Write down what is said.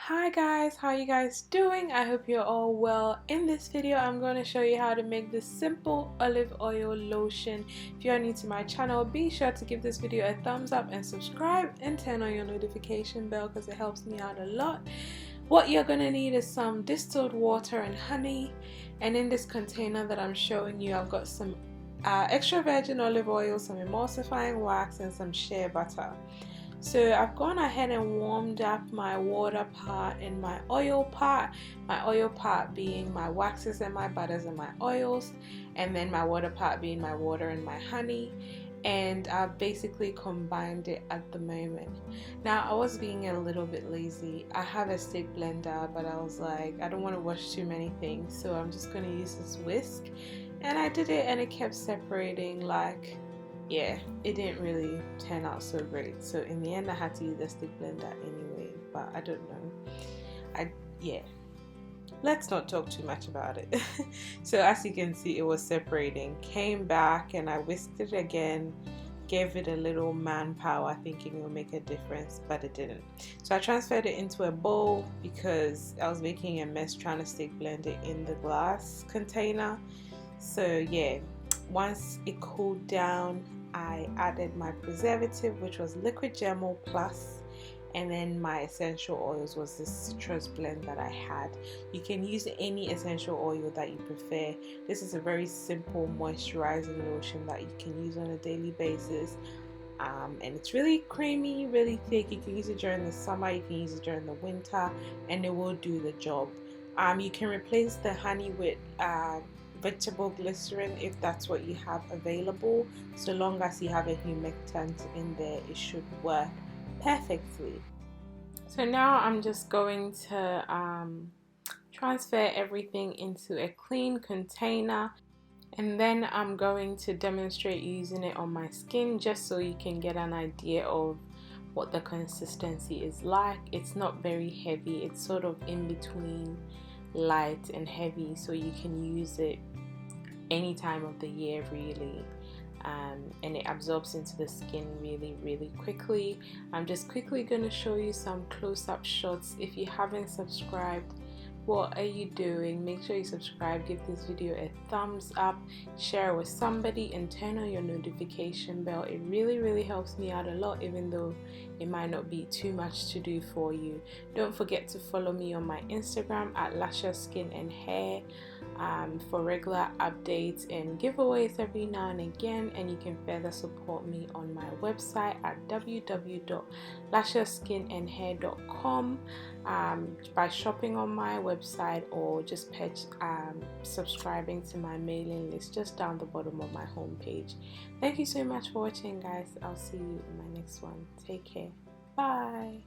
Hi guys, how you guys doing? I hope you're all well. In this video I'm going to show you how to make this simple olive oil lotion. If you're new to my channel, be sure to give this video a thumbs up and subscribe and turn on your notification bell because it helps me out a lot. What you're going to need is some distilled water and honey, and in this container that I'm showing you I've got some extra virgin olive oil, some emulsifying wax and some shea butter. So I've gone ahead and warmed up my water part and my oil part. My oil part being my waxes and my butters and my oils, and then my water part being my water and my honey. And I've basically combined it at the moment. Now I was being a little bit lazy. I have a stick blender, but I was like, I don't want to wash too many things, so I'm just going to use this whisk. And I did it and it kept separating, like, yeah, it didn't really turn out so great. So in the end I had to use the stick blender anyway, but I don't know. Yeah, let's not talk too much about it. So as you can see, it was separating. Came back and I whisked it again, gave it a little manpower thinking it would make a difference, but it didn't. So I transferred it into a bowl because I was making a mess trying to stick blend it in the glass container. So yeah, once it cooled down, I added my preservative, which was liquid germall plus, and then my essential oils was this citrus blend that I had. You can use any essential oil that you prefer. This is a very simple moisturizing lotion that you can use on a daily basis, and it's really creamy, really thick. You can use it during the summer, you can use it during the winter, and it will do the job. You can replace the honey with vegetable glycerin if that's what you have available. So long as you have a humectant in there, it should work perfectly. So now I'm just going to transfer everything into a clean container, and then I'm going to demonstrate using it on my skin just so you can get an idea of what the consistency is like. It's not very heavy, it's sort of in between light and heavy, so you can use it any time of the year really, and it absorbs into the skin really quickly. I'm just quickly going to show you some close-up shots. If you haven't subscribed, what are you doing? Make sure you subscribe, give this video a thumbs up, share it with somebody, and turn on your notification bell. It really helps me out a lot, even though it might not be too much to do for you. Don't forget to follow me on my Instagram at LusciousSkin&Hair for regular updates and giveaways every now and again, and you can further support me on my website at www.LusciousSkin&Hair.com by shopping on my website, or just subscribing to my mailing list just down the bottom of my homepage. Thank you so much for watching, guys. I'll see you in my next one. Take care. Bye.